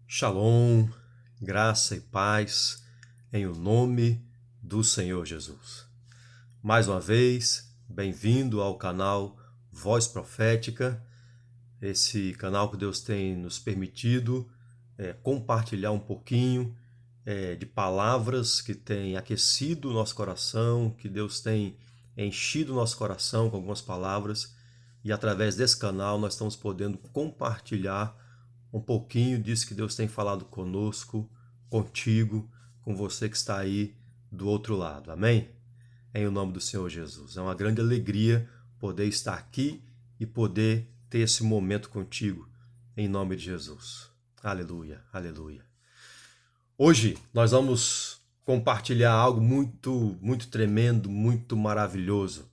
Shalom, graça e paz em o nome do Senhor Jesus. Mais uma vez, bem-vindo ao canal Voz Profética, esse canal que Deus tem nos permitido compartilhar um pouquinho de palavras que têm aquecido o nosso coração, que Deus tem enchido o nosso coração com algumas palavras, e através desse canal nós estamos podendo compartilhar um pouquinho disso que Deus tem falado conosco, contigo, com você que está aí do outro lado. Amém? Em o nome do Senhor Jesus. É uma grande alegria poder estar aqui e poder ter esse momento contigo, em nome de Jesus. Aleluia, aleluia. Hoje nós vamos compartilhar algo muito tremendo, muito maravilhoso.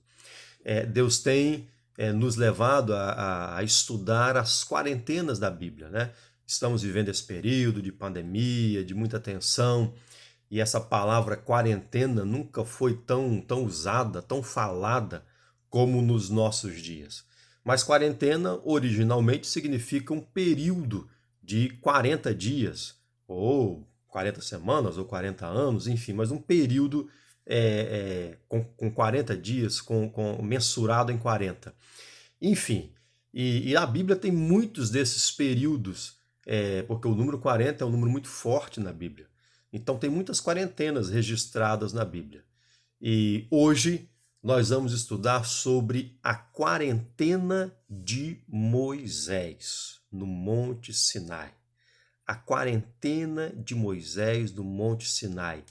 Deus tem nos levado a estudar as quarentenas da Bíblia, né? Estamos vivendo esse período de pandemia, de muita tensão, e essa palavra quarentena nunca foi tão usada, tão falada como nos nossos dias. Mas quarentena originalmente significa um período de 40 dias, ou 40 semanas, ou 40 anos, enfim, mas um período com 40 dias, mensurado em 40. Enfim, e a Bíblia tem muitos desses períodos, porque o número 40 é um número muito forte na Bíblia. Então tem muitas quarentenas registradas na Bíblia. E hoje nós vamos estudar sobre a quarentena de Moisés, no Monte Sinai. A quarentena de Moisés no Monte Sinai,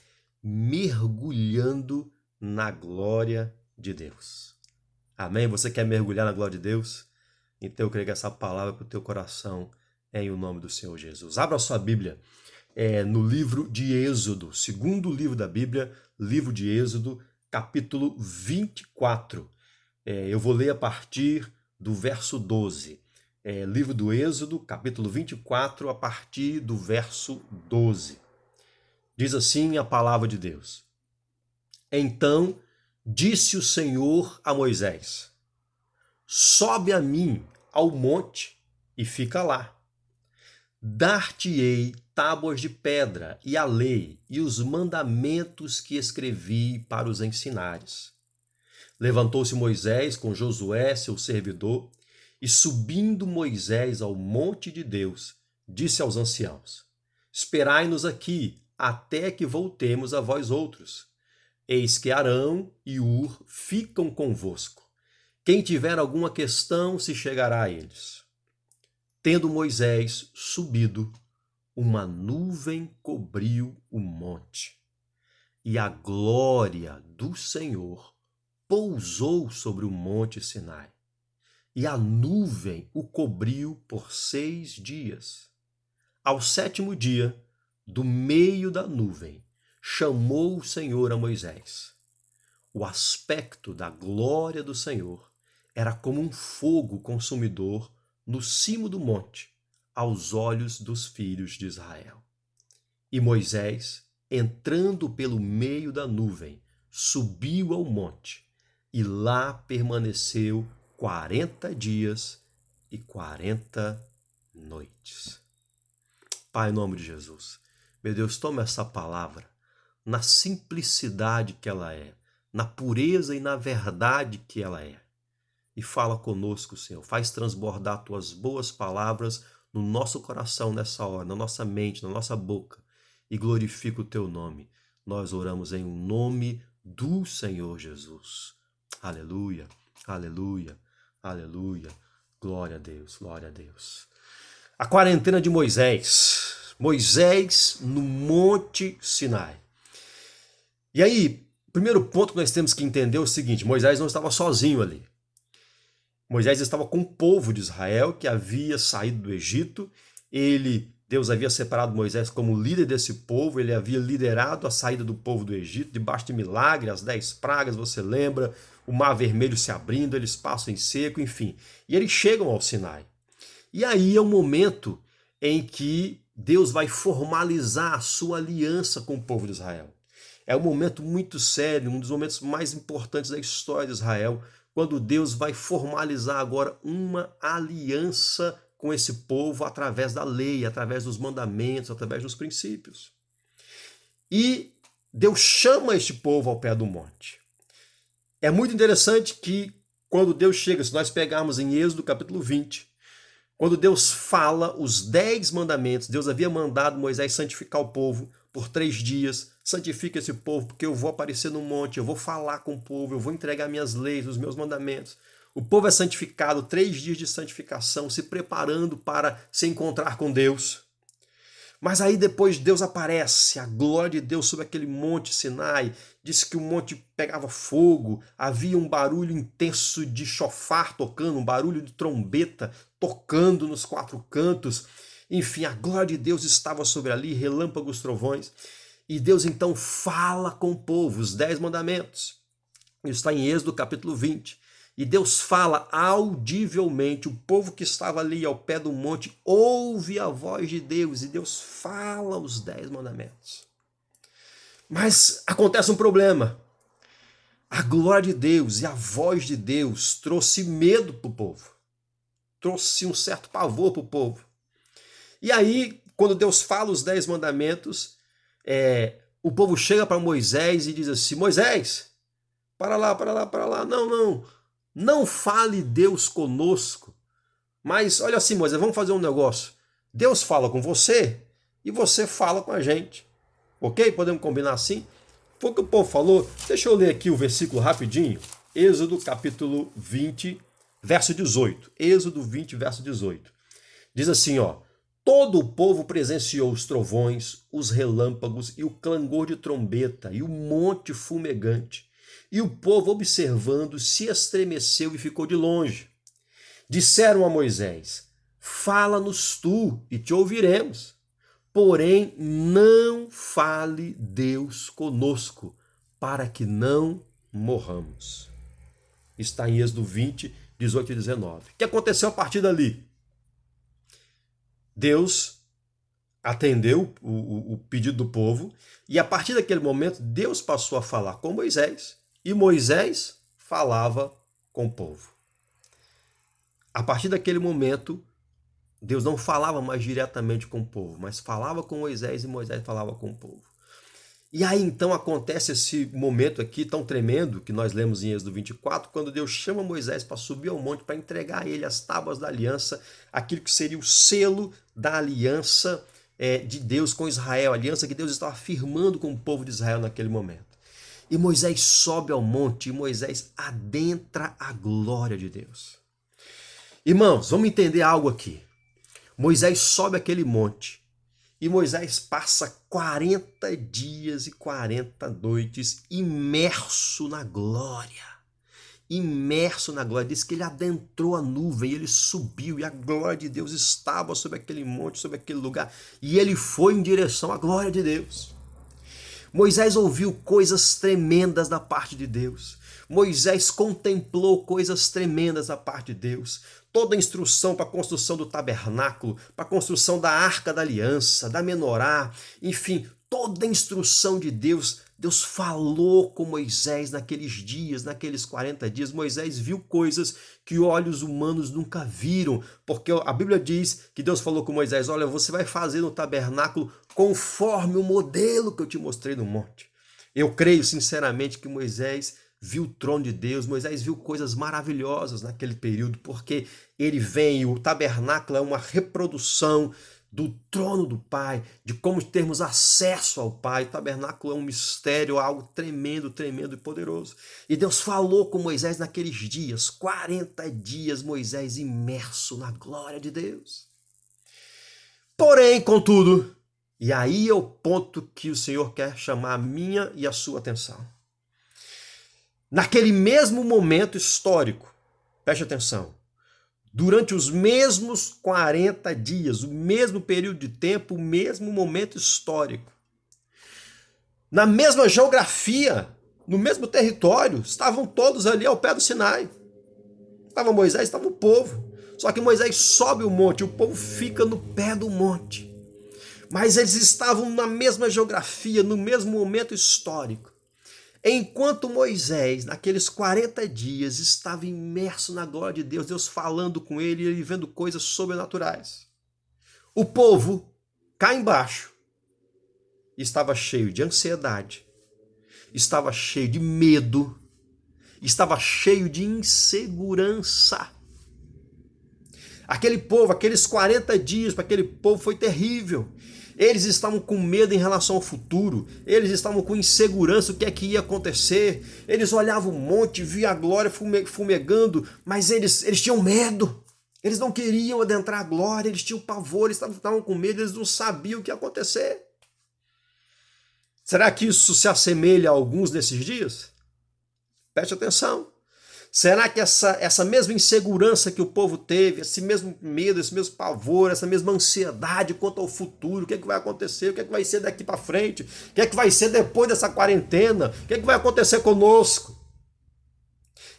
mergulhando na glória de Deus. Amém? Você quer mergulhar na glória de Deus? Então eu creio que essa palavra é para o teu coração, em o nome do Senhor Jesus. Abra a sua Bíblia no livro de Êxodo, segundo livro da Bíblia, livro de Êxodo, capítulo 24. Eu vou ler a partir do verso 12. Livro do Êxodo, capítulo 24, a partir do verso 12. Diz assim a palavra de Deus. Então disse o Senhor a Moisés: sobe a mim ao monte e fica lá. Dar-te-ei tábuas de pedra e a lei e os mandamentos que escrevi para os ensinares. Levantou-se Moisés com Josué, seu servidor, e subindo Moisés ao monte de Deus, disse aos anciãos: esperai-nos aqui, até que voltemos a vós outros. Eis que Arão e Ur ficam convosco. Quem tiver alguma questão se chegará a eles. Tendo Moisés subido, uma nuvem cobriu o monte, e a glória do Senhor pousou sobre o monte Sinai. E a nuvem o cobriu por 6 dias. Ao 7º dia, do meio da nuvem, chamou o Senhor a Moisés. O aspecto da glória do Senhor era como um fogo consumidor no cimo do monte, aos olhos dos filhos de Israel. E Moisés, entrando pelo meio da nuvem, subiu ao monte, e lá permaneceu 40 dias e 40 noites. Pai, em nome de Jesus, meu Deus, toma essa palavra na simplicidade que ela é, na pureza e na verdade que ela é. E fala conosco, Senhor. Faz transbordar tuas boas palavras no nosso coração nessa hora, na nossa mente, na nossa boca. E glorifica o teu nome. Nós oramos em nome do Senhor Jesus. Aleluia, aleluia, aleluia. Glória a Deus, glória a Deus. A quarentena de Moisés. Moisés no Monte Sinai. E aí, o primeiro ponto que nós temos que entender é o seguinte: Moisés não estava sozinho ali. Moisés estava com o povo de Israel que havia saído do Egito. Deus havia separado Moisés como líder desse povo, ele havia liderado a saída do povo do Egito, debaixo de milagre, as 10 pragas, você lembra, o mar vermelho se abrindo, eles passam em seco, enfim. E eles chegam ao Sinai. E aí é o momento em que Deus vai formalizar a sua aliança com o povo de Israel. É um momento muito sério, um dos momentos mais importantes da história de Israel, quando Deus vai formalizar agora uma aliança com esse povo através da lei, através dos mandamentos, através dos princípios. E Deus chama este povo ao pé do monte. É muito interessante que quando Deus chega, se nós pegarmos em Êxodo capítulo 20, quando Deus fala os 10 mandamentos, Deus havia mandado Moisés santificar o povo por 3 dias, santifica esse povo, porque eu vou aparecer no monte, eu vou falar com o povo, eu vou entregar minhas leis, os meus mandamentos. O povo é santificado, 3 dias de santificação, se preparando para se encontrar com Deus. Mas aí depois Deus aparece, a glória de Deus sobre aquele monte Sinai, disse que o monte pegava fogo, havia um barulho intenso de chofar tocando, um barulho de trombeta tocando nos 4 cantos. Enfim, a glória de Deus estava sobre ali, relâmpagos, trovões. E Deus então fala com o povo, os 10 mandamentos. Isso está em Êxodo capítulo 20. E Deus fala audivelmente, o povo que estava ali ao pé do monte ouve a voz de Deus e Deus fala os 10 mandamentos. Mas acontece um problema. A glória de Deus e a voz de Deus trouxe medo para o povo. Trouxe um certo pavor para o povo. E aí, quando Deus fala os 10 mandamentos, o povo chega para Moisés e diz assim, Moisés, para lá, não fale Deus conosco, mas olha assim, Moisés, vamos fazer um negócio. Deus fala com você e você fala com a gente. Ok? Podemos combinar assim? Foi o que o povo falou. Deixa eu ler aqui o versículo rapidinho. Êxodo capítulo 20, verso 18. Êxodo 20, verso 18. Diz assim, ó. Todo o povo presenciou os trovões, os relâmpagos e o clangor de trombeta e o monte fumegante. E o povo, observando, se estremeceu e ficou de longe. Disseram a Moisés, fala-nos tu e te ouviremos. Porém, não fale Deus conosco, para que não morramos. Está em Êxodo 20, 18 e 19. O que aconteceu a partir dali? Deus atendeu o pedido do povo e a partir daquele momento Deus passou a falar com Moisés e Moisés falava com o povo. A partir daquele momento, Deus não falava mais diretamente com o povo, mas falava com Moisés e Moisés falava com o povo. E aí então acontece esse momento aqui tão tremendo que nós lemos em Êxodo 24, quando Deus chama Moisés para subir ao monte, para entregar a ele as tábuas da aliança, aquilo que seria o selo da aliança de Deus com Israel, a aliança que Deus estava firmando com o povo de Israel naquele momento. E Moisés sobe ao monte e Moisés adentra a glória de Deus. Irmãos, vamos entender algo aqui. Moisés sobe aquele monte e Moisés passa 40 dias e 40 noites imerso na glória. Imerso na glória. Diz que ele adentrou a nuvem, ele subiu e a glória de Deus estava sobre aquele monte, sobre aquele lugar. E ele foi em direção à glória de Deus. Moisés ouviu coisas tremendas da parte de Deus. Moisés contemplou coisas tremendas da parte de Deus. Toda a instrução para a construção do tabernáculo, para a construção da arca da aliança, da menorá, enfim, toda a instrução de Deus. Deus falou com Moisés naqueles dias, naqueles 40 dias. Moisés viu coisas que olhos humanos nunca viram, porque a Bíblia diz que Deus falou com Moisés, olha, você vai fazer no tabernáculo conforme o modelo que eu te mostrei no monte. Eu creio sinceramente que Moisés viu o trono de Deus, Moisés viu coisas maravilhosas naquele período, porque ele vem, o tabernáculo é uma reprodução do trono do Pai, de como termos acesso ao Pai. O tabernáculo é um mistério, algo tremendo, tremendo e poderoso. E Deus falou com Moisés naqueles dias, 40 dias, Moisés imerso na glória de Deus. Porém, contudo, e aí é o ponto que o Senhor quer chamar a minha e a sua atenção. Naquele mesmo momento histórico, preste atenção, durante os mesmos 40 dias, o mesmo período de tempo, o mesmo momento histórico, na mesma geografia, no mesmo território, estavam todos ali ao pé do Sinai. Estava Moisés, estava o povo. Só que Moisés sobe o monte, o povo fica no pé do monte. Mas eles estavam na mesma geografia, no mesmo momento histórico. Enquanto Moisés, naqueles 40 dias, estava imerso na glória de Deus, Deus falando com ele e ele vendo coisas sobrenaturais, o povo, cá embaixo, estava cheio de ansiedade, estava cheio de medo, estava cheio de insegurança. Aquele povo, aqueles 40 dias para aquele povo foi terrível. Eles estavam com medo em relação ao futuro, eles estavam com insegurança o que é que ia acontecer. Eles olhavam o monte, viam a glória fumegando, mas eles tinham medo. Eles não queriam adentrar a glória, eles tinham pavor, eles estavam com medo, eles não sabiam o que ia acontecer. Será que isso se assemelha a alguns desses dias? Preste atenção. Será que essa mesma insegurança que o povo teve, esse mesmo medo, esse mesmo pavor, essa mesma ansiedade quanto ao futuro, o que é que vai acontecer, o que é que vai ser daqui para frente, o que é que vai ser depois dessa quarentena, o que é que vai acontecer conosco?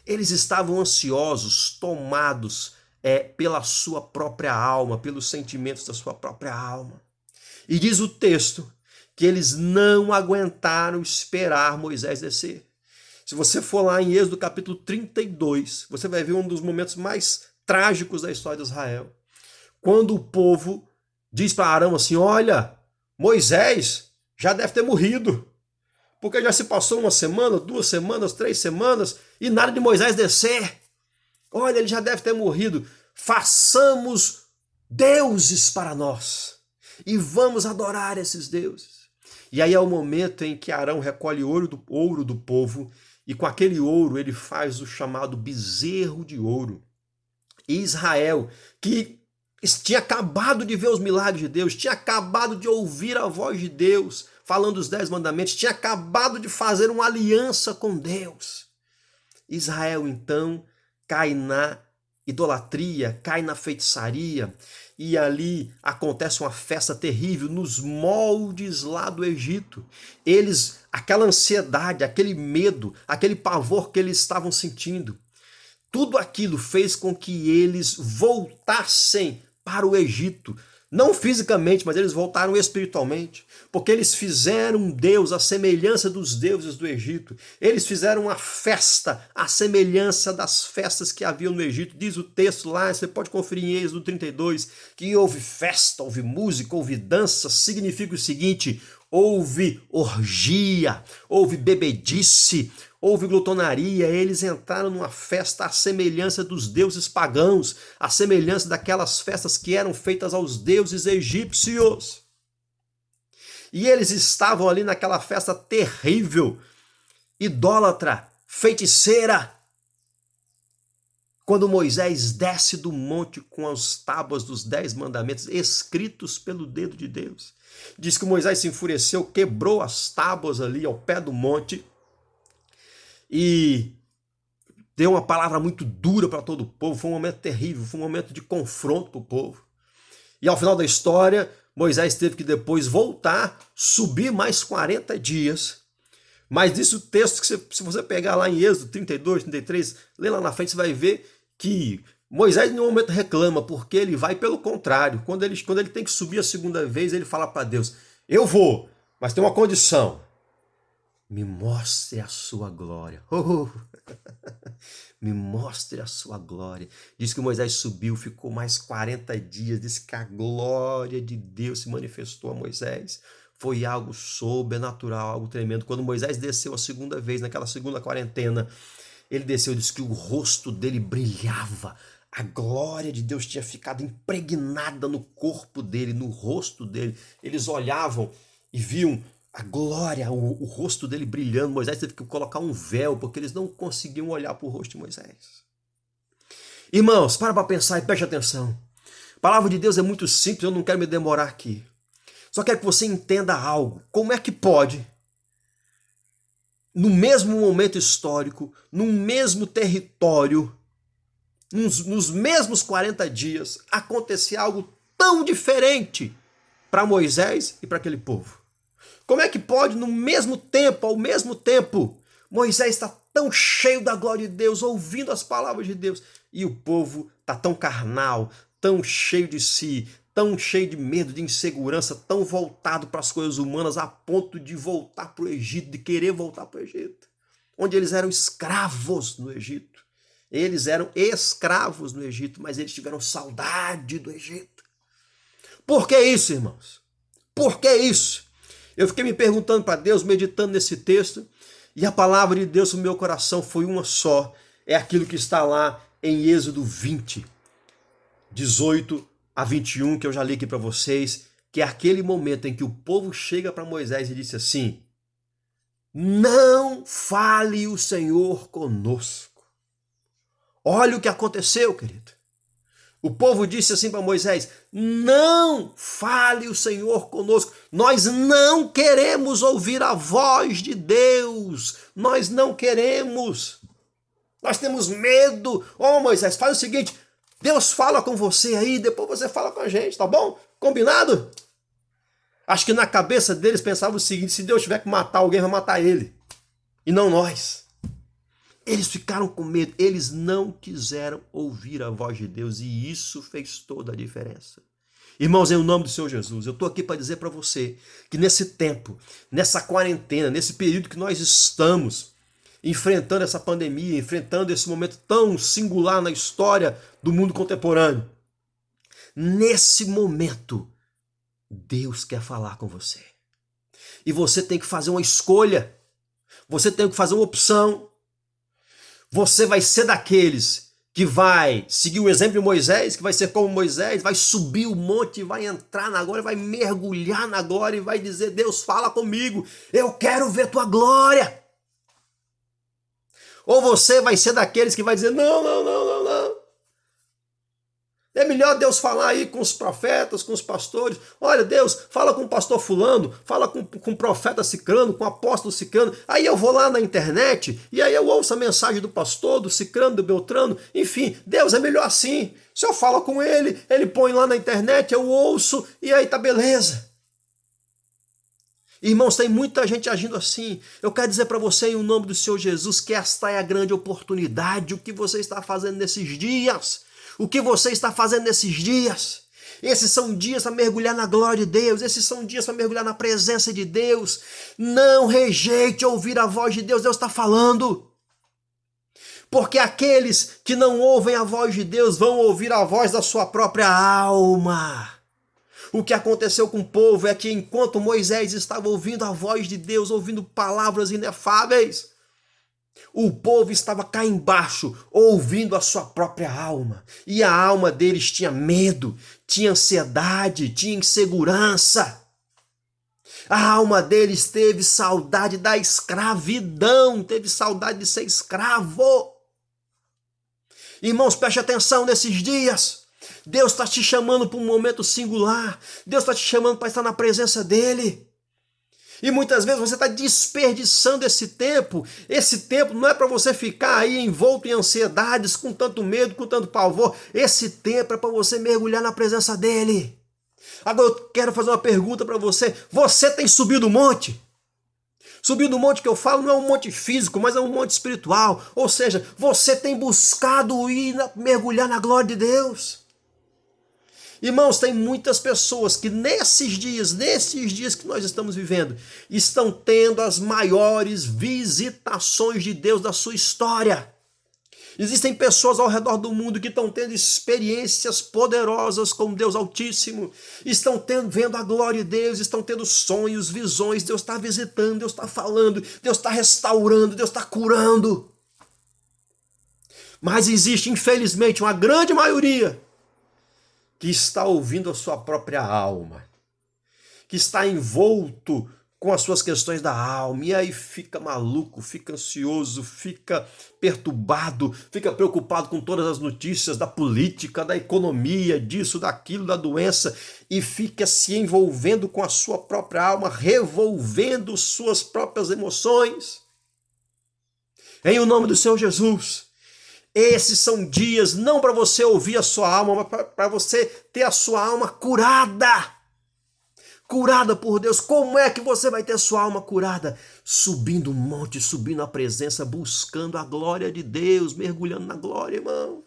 Eles estavam ansiosos, tomados pela sua própria alma, pelos sentimentos da sua própria alma. E diz o texto que eles não aguentaram esperar Moisés descer. Se você for lá em Êxodo capítulo 32, você vai ver um dos momentos mais trágicos da história de Israel. Quando o povo diz para Arão assim, olha, Moisés já deve ter morrido, porque já se passou 1 semana, 2 semanas, 3 semanas, e nada de Moisés descer. Olha, ele já deve ter morrido. Façamos deuses para nós e vamos adorar esses deuses. E aí é o momento em que Arão recolhe ouro do povo e com aquele ouro ele faz o chamado bezerro de ouro. E Israel, que tinha acabado de ver os milagres de Deus, tinha acabado de ouvir a voz de Deus falando os 10 mandamentos, tinha acabado de fazer uma aliança com Deus. Israel então cai na idolatria, cai na feitiçaria, e ali acontece uma festa terrível nos moldes lá do Egito. Eles, aquela ansiedade, aquele medo, aquele pavor que eles estavam sentindo, tudo aquilo fez com que eles voltassem para o Egito. Não fisicamente, mas eles voltaram espiritualmente, porque eles fizeram um Deus à semelhança dos deuses do Egito. Eles fizeram uma festa à semelhança das festas que haviam no Egito. Diz o texto lá, você pode conferir em Êxodo 32, que houve festa, houve música, houve dança. Significa o seguinte, houve orgia, houve bebedice, houve glutonaria. Eles entraram numa festa à semelhança dos deuses pagãos, à semelhança daquelas festas que eram feitas aos deuses egípcios. E eles estavam ali naquela festa terrível, idólatra, feiticeira. Quando Moisés desce do monte com as tábuas dos 10 mandamentos escritos pelo dedo de Deus, diz que Moisés se enfureceu, quebrou as tábuas ali ao pé do monte, e deu uma palavra muito dura para todo o povo. Foi um momento terrível, foi um momento de confronto para o povo. E ao final da história, Moisés teve que depois voltar, subir mais 40 dias. Mas diz o texto que se você pegar lá em Êxodo 32, 33, lê lá na frente, você vai ver que Moisés em nenhum momento reclama, porque ele vai pelo contrário. Quando ele tem que subir a segunda vez, ele fala para Deus, eu vou, mas tem uma condição. Me mostre a sua glória. Me mostre a sua glória. Diz que Moisés subiu, ficou mais 40 dias. Diz que a glória de Deus se manifestou a Moisés. Foi algo sobrenatural, algo tremendo. Quando Moisés desceu a segunda vez, naquela segunda quarentena, ele desceu, diz que o rosto dele brilhava. A glória de Deus tinha ficado impregnada no corpo dele, no rosto dele. Eles olhavam e viam a glória, o rosto dele brilhando. Moisés teve que colocar um véu, porque eles não conseguiam olhar para o rosto de Moisés. Irmãos, para pensar e preste atenção. A palavra de Deus é muito simples, eu não quero me demorar aqui. Só quero que você entenda algo. Como é que pode, no mesmo momento histórico, no mesmo território, nos mesmos 40 dias, acontecer algo tão diferente para Moisés e para aquele povo? Como é que pode, no mesmo tempo, ao mesmo tempo, Moisés está tão cheio da glória de Deus, ouvindo as palavras de Deus, e o povo está tão carnal, tão cheio de si, tão cheio de medo, de insegurança, tão voltado para as coisas humanas, a ponto de voltar para o Egito, de querer voltar para o Egito? onde eles eram escravos no Egito. Eles eram escravos no Egito, mas eles tiveram saudade do Egito. Por que isso, irmãos? Por que isso? Eu fiquei me perguntando para Deus, meditando nesse texto, e a palavra de Deus no meu coração foi uma só. É aquilo que está lá em Êxodo 20, 18 a 21, que eu já li aqui para vocês, que é aquele momento em que o povo chega para Moisés e disse assim: não fale o Senhor conosco. Olha o que aconteceu, querido. O povo disse assim para Moisés: não fale o Senhor conosco. Nós não queremos ouvir a voz de Deus. Nós não queremos. Nós temos medo. Ô Moisés, faz o seguinte: Deus fala com você aí, depois você fala com a gente, tá bom? Combinado? Acho que na cabeça deles pensavam o seguinte: se Deus tiver que matar alguém, vai matar ele. E não nós. Eles ficaram com medo, eles não quiseram ouvir a voz de Deus e isso fez toda a diferença. Irmãos, em nome do Senhor Jesus, eu estou aqui para dizer para você que nesse tempo, nessa quarentena, nesse período que nós estamos enfrentando essa pandemia, enfrentando esse momento tão singular na história do mundo contemporâneo, nesse momento, Deus quer falar com você. E você tem que fazer uma escolha, você tem que fazer uma opção. Você vai ser daqueles que vai seguir o exemplo de Moisés, que vai ser como Moisés, vai subir o monte, vai entrar na glória, vai mergulhar na glória e vai dizer: Deus, fala comigo, eu quero ver tua glória. Ou você vai ser daqueles que vai dizer: não. É melhor Deus falar aí com os profetas, com os pastores. Olha, Deus, fala com o pastor fulano, fala com o profeta cicrano, com o apóstolo cicrano. Aí eu vou lá na internet e aí eu ouço a mensagem do pastor, do cicrano, do beltrano. Enfim, Deus, é melhor assim. Se eu falo com ele, ele põe lá na internet, eu ouço e aí tá beleza. Irmãos, tem muita gente agindo assim. Eu quero dizer para você, em nome do Senhor Jesus, que esta é a grande oportunidade. O que você está fazendo nesses dias? O que você está fazendo nesses dias? Esses são dias para mergulhar na glória de Deus. Esses são dias para mergulhar na presença de Deus. Não rejeite ouvir a voz de Deus. Deus está falando. Porque aqueles que não ouvem a voz de Deus vão ouvir a voz da sua própria alma. O que aconteceu com o povo é que enquanto Moisés estava ouvindo a voz de Deus, ouvindo palavras inefáveis, o povo estava cá embaixo, ouvindo a sua própria alma. E a alma deles tinha medo, tinha ansiedade, tinha insegurança. A alma deles teve saudade da escravidão, teve saudade de ser escravo. Irmãos, preste atenção nesses dias. Deus está te chamando para um momento singular. Deus está te chamando para estar na presença dele. E muitas vezes você está desperdiçando esse tempo. Esse tempo não é para você ficar aí envolto em ansiedades, com tanto medo, com tanto pavor. Esse tempo é para você mergulhar na presença dele. Agora eu quero fazer uma pergunta para você. Você tem subido o monte? Subido o monte que eu falo não é um monte físico, mas é um monte espiritual. Ou seja, você tem buscado mergulhar na glória de Deus. Irmãos, tem muitas pessoas que nesses dias que nós estamos vivendo, estão tendo as maiores visitações de Deus da sua história. Existem pessoas ao redor do mundo que estão tendo experiências poderosas com Deus Altíssimo, estão vendo a glória de Deus, estão tendo sonhos, visões, Deus está visitando, Deus está falando, Deus está restaurando, Deus está curando. Mas existe, infelizmente, uma grande maioria que está ouvindo a sua própria alma, que está envolto com as suas questões da alma, e aí fica maluco, fica ansioso, fica perturbado, fica preocupado com todas as notícias da política, da economia, disso, daquilo, da doença, e fica se envolvendo com a sua própria alma, revolvendo suas próprias emoções. Em o nome do Senhor Jesus, esses são dias não para você ouvir a sua alma, mas para você ter a sua alma curada. Curada por Deus. Como é que você vai ter sua alma curada? Subindo um monte, subindo a presença, buscando a glória de Deus, mergulhando na glória, irmão.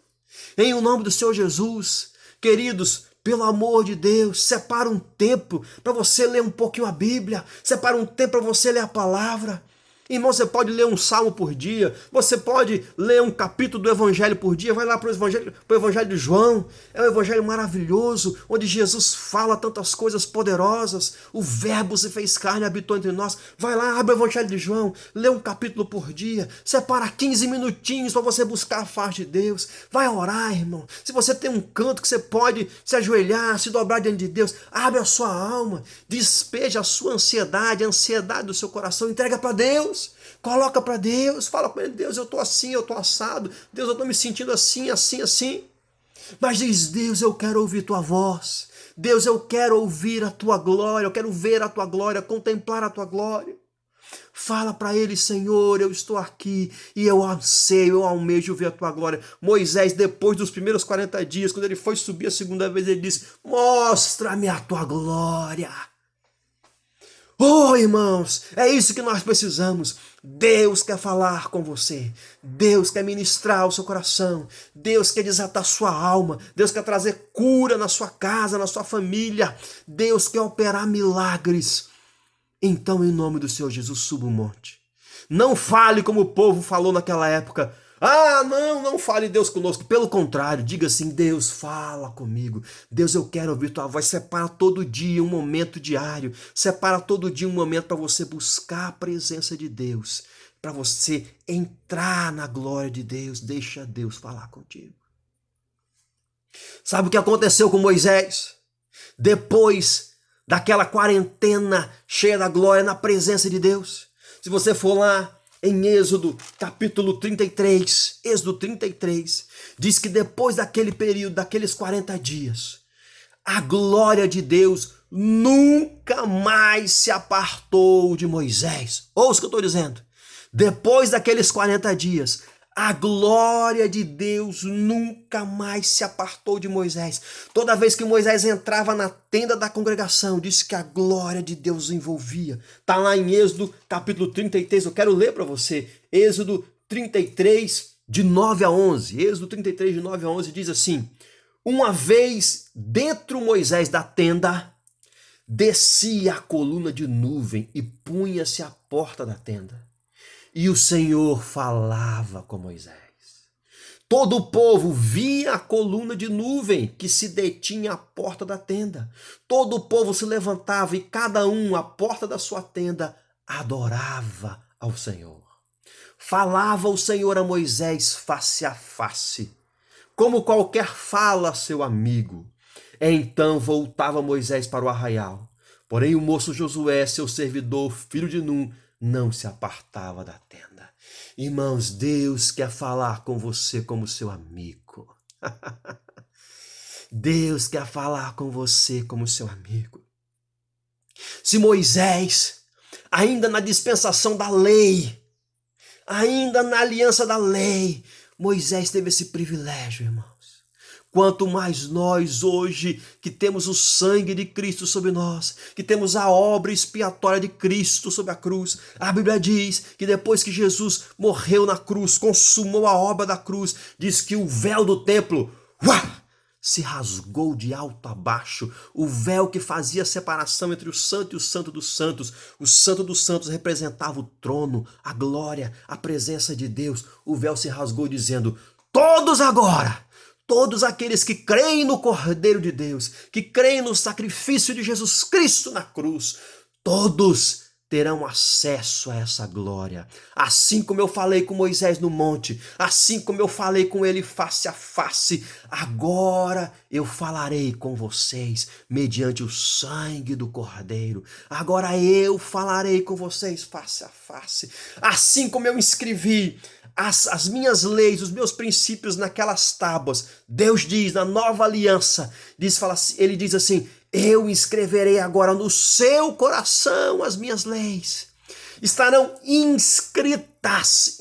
Em o nome do Senhor Jesus, queridos, pelo amor de Deus, separa um tempo para você ler um pouquinho a Bíblia, separa um tempo para você ler a palavra. Irmão, você pode ler um salmo por dia, você pode ler um capítulo do Evangelho por dia, vai lá para o Evangelho de João, é um Evangelho maravilhoso, onde Jesus fala tantas coisas poderosas, o Verbo se fez carne e habitou entre nós. Vai lá, abre o Evangelho de João, lê um capítulo por dia, separa 15 minutinhos para você buscar a face de Deus, vai orar, irmão. Se você tem um canto que você pode se ajoelhar, se dobrar diante de Deus, abre a sua alma, despeja a sua ansiedade, a ansiedade do seu coração, entrega para Deus. Coloca para Deus, fala para ele: Deus, eu estou assim, eu estou assado, Deus, eu estou me sentindo assim, assim, assim. Mas diz: Deus, eu quero ouvir tua voz, Deus, eu quero ouvir a tua glória, eu quero ver a tua glória, contemplar a tua glória. Fala para ele: Senhor, eu estou aqui e eu anseio, eu almejo ver a tua glória. Moisés, depois dos primeiros 40 dias, quando ele foi subir a segunda vez, ele disse: mostra-me a tua glória. Oh, irmãos, é isso que nós precisamos. Deus quer falar com você. Deus quer ministrar o seu coração. Deus quer desatar sua alma. Deus quer trazer cura na sua casa, na sua família. Deus quer operar milagres. Então, em nome do Senhor Jesus, suba o monte. Não fale como o povo falou naquela época. Ah, não fale Deus conosco. Pelo contrário, diga assim: Deus, fala comigo. Deus, eu quero ouvir tua voz. Separa todo dia um momento diário. Separa todo dia um momento para você buscar a presença de Deus. Para você entrar na glória de Deus. Deixa Deus falar contigo. Sabe o que aconteceu com Moisés? Depois daquela quarentena cheia da glória na presença de Deus. Se você for lá em Êxodo capítulo 33, Êxodo 33, diz que depois daquele período, daqueles 40 dias, a glória de Deus nunca mais se apartou de Moisés. Ouça o que eu estou dizendo. Depois daqueles 40 dias, a glória de Deus nunca mais se apartou de Moisés. Toda vez que Moisés entrava na tenda da congregação, disse que a glória de Deus o envolvia. Está lá em Êxodo capítulo 33, eu quero ler para você. Êxodo 33, de 9 a 11. Êxodo 33, de 9 a 11 diz assim: uma vez dentro Moisés da tenda, descia a coluna de nuvem e punha-se à porta da tenda. E o Senhor falava com Moisés. Todo o povo via a coluna de nuvem que se detinha à porta da tenda. Todo o povo se levantava e cada um à porta da sua tenda adorava ao Senhor. Falava o Senhor a Moisés face a face, como qualquer fala a seu amigo. Então voltava Moisés para o arraial. Porém o moço Josué, seu servidor, filho de Num, não se apartava da tenda. Irmãos, Deus quer falar com você como seu amigo. Deus quer falar com você como seu amigo. Se Moisés, ainda na dispensação da lei, ainda na aliança da lei, Moisés teve esse privilégio, irmãos. Quanto mais nós hoje, que temos o sangue de Cristo sobre nós, que temos a obra expiatória de Cristo sobre a cruz. A Bíblia diz que depois que Jesus morreu na cruz, consumou a obra da cruz, diz que o véu do templo se rasgou de alto a baixo. O véu que fazia a separação entre o santo e o santo dos santos. O santo dos santos representava o trono, a glória, a presença de Deus. O véu se rasgou dizendo: todos agora, todos aqueles que creem no Cordeiro de Deus, que creem no sacrifício de Jesus Cristo na cruz, todos terão acesso a essa glória. Assim como eu falei com Moisés no monte, assim como eu falei com ele face a face, agora eu falarei com vocês mediante o sangue do Cordeiro. Agora eu falarei com vocês face a face. Assim como eu escrevi as minhas leis, os meus princípios naquelas tábuas, Deus diz, na nova aliança, ele diz assim: eu escreverei agora no seu coração as minhas leis. Estarão inscritas,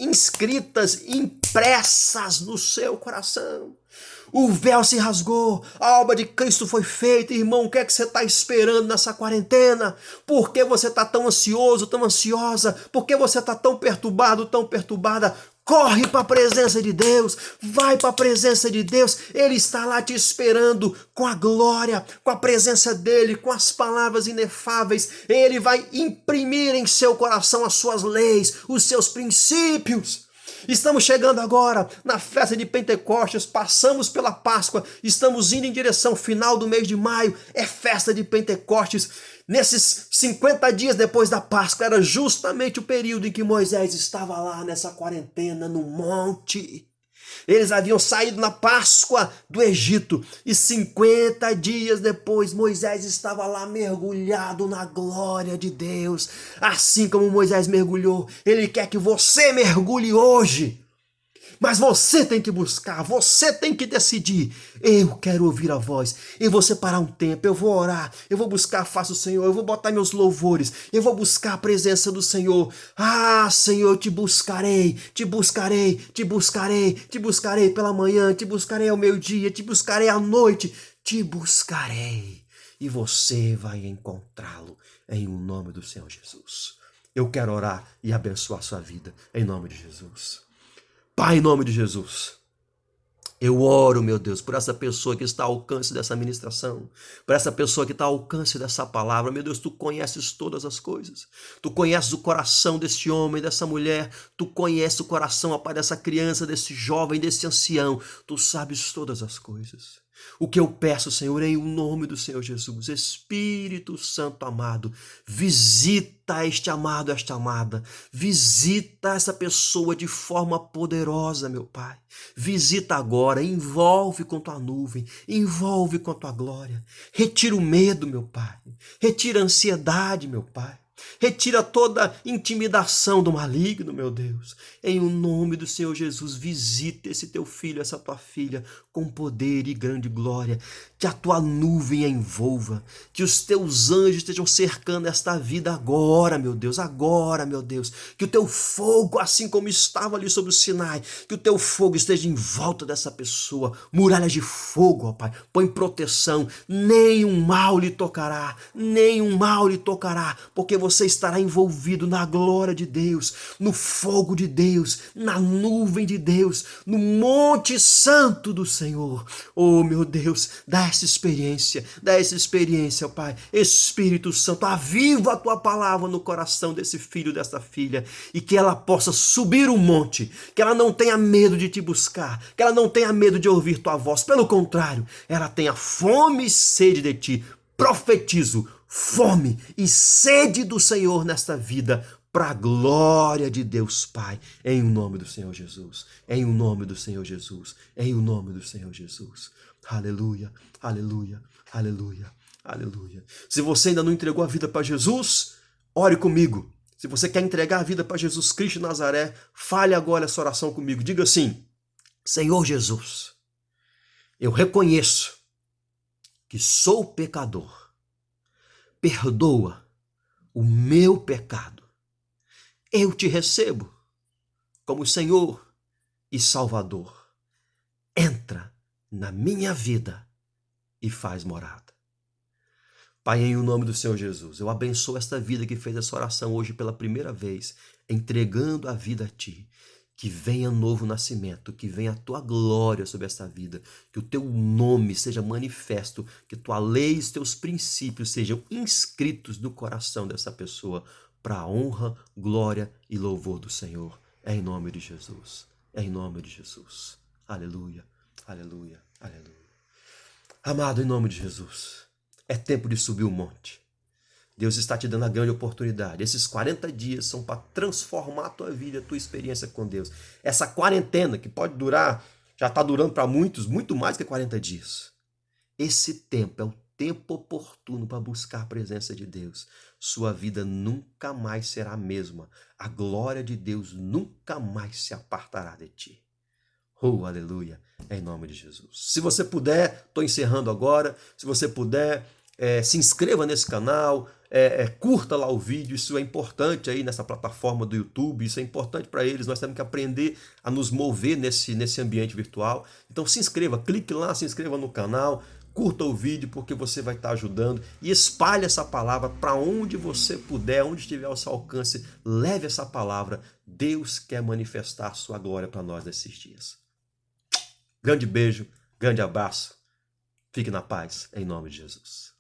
impressas no seu coração. O véu se rasgou, a obra de Cristo foi feita. Irmão, o que é que você está esperando nessa quarentena? Por que você está tão ansioso, tão ansiosa? Por que você está tão perturbado, tão perturbada? Corre para a presença de Deus, vai para a presença de Deus, Ele está lá te esperando com a glória, com a presença dEle, com as palavras inefáveis. Ele vai imprimir em seu coração as suas leis, os seus princípios. Estamos chegando agora na festa de Pentecostes, passamos pela Páscoa, estamos indo em direção ao final do mês de maio, é festa de Pentecostes. Nesses 50 dias depois da Páscoa, era justamente o período em que Moisés estava lá nessa quarentena no monte. Eles haviam saído na Páscoa do Egito e 50 dias depois Moisés estava lá mergulhado na glória de Deus. Assim como Moisés mergulhou, Ele quer que você mergulhe hoje. Mas você tem que buscar, você tem que decidir. Eu quero ouvir a voz. Eu vou separar um tempo, eu vou orar, eu vou buscar a face do Senhor, eu vou botar meus louvores, eu vou buscar a presença do Senhor. Ah, Senhor, eu te buscarei, te buscarei, te buscarei, te buscarei pela manhã, te buscarei ao meio-dia, te buscarei à noite, te buscarei. E você vai encontrá-lo em nome do Senhor Jesus. Eu quero orar e abençoar a sua vida em nome de Jesus. Pai, em nome de Jesus, eu oro, meu Deus, por essa pessoa que está ao alcance dessa ministração, por essa pessoa que está ao alcance dessa palavra. Meu Deus, Tu conheces todas as coisas. Tu conheces o coração deste homem, dessa mulher. Tu conheces o coração, ó Pai, dessa criança, desse jovem, desse ancião. Tu sabes todas as coisas. O que eu peço, Senhor, em nome do Senhor Jesus, Espírito Santo amado, visita este amado, esta amada, visita essa pessoa de forma poderosa, meu Pai. Visita agora, envolve com Tua nuvem, envolve com Tua glória. Retira o medo, meu Pai. Retira a ansiedade, meu Pai. Retira toda intimidação do maligno, meu Deus. Em o nome do Senhor Jesus, visita esse teu filho, essa tua filha, com poder e grande glória. Que a tua nuvem a envolva, que os teus anjos estejam cercando esta vida agora, meu Deus, agora, meu Deus. Que o teu fogo, assim como estava ali sobre o Sinai, que o teu fogo esteja em volta dessa pessoa. Muralhas de fogo, ó Pai, põe proteção, nenhum mal lhe tocará, nenhum mal lhe tocará, porque você estará envolvido na glória de Deus, no fogo de Deus, na nuvem de Deus, no monte santo do Senhor. Oh, meu Deus, dá essa experiência, Pai. Espírito Santo, aviva a Tua palavra no coração desse filho, dessa filha, e que ela possa subir o monte, que ela não tenha medo de Te buscar, que ela não tenha medo de ouvir Tua voz. Pelo contrário, ela tenha fome e sede de Ti. Profetizo fome e sede do Senhor nesta vida, para a glória de Deus Pai, em o nome do Senhor Jesus, em o nome do Senhor Jesus, em o nome do Senhor Jesus. Aleluia, aleluia, aleluia, aleluia. Se você ainda não entregou a vida para Jesus, ore comigo. Se você quer entregar a vida para Jesus Cristo de Nazaré, fale agora essa oração comigo. Diga assim: Senhor Jesus, eu reconheço que sou pecador. Perdoa o meu pecado. Eu te recebo como Senhor e Salvador. Entra na minha vida e faz morada. Pai, em nome do Senhor Jesus, eu abençoo esta vida que fez essa oração hoje pela primeira vez, entregando a vida a Ti. Que venha novo nascimento, que venha a Tua glória sobre esta vida, que o Teu nome seja manifesto, que Tua lei e os Teus princípios sejam inscritos no coração dessa pessoa, para a honra, glória e louvor do Senhor. Em nome de Jesus, em nome de Jesus. Aleluia, aleluia, aleluia. Amado, em nome de Jesus, é tempo de subir o monte. Deus está te dando a grande oportunidade. Esses 40 dias são para transformar a tua vida, a tua experiência com Deus. Essa quarentena que pode durar, já está durando para muitos, muito mais que 40 dias. Esse tempo é o tempo oportuno para buscar a presença de Deus. Sua vida nunca mais será a mesma. A glória de Deus nunca mais se apartará de ti. Oh, aleluia, em nome de Jesus. Se você puder, estou encerrando agora, se você puder, se inscreva nesse canal, curta lá o vídeo, isso é importante aí nessa plataforma do YouTube, isso é importante para eles, nós temos que aprender a nos mover nesse ambiente virtual. Então se inscreva, clique lá, se inscreva no canal, curta o vídeo porque você vai estar ajudando e espalhe essa palavra para onde você puder, onde estiver ao seu alcance, leve essa palavra. Deus quer manifestar sua glória para nós nesses dias. Grande beijo, grande abraço. Fique na paz, em nome de Jesus.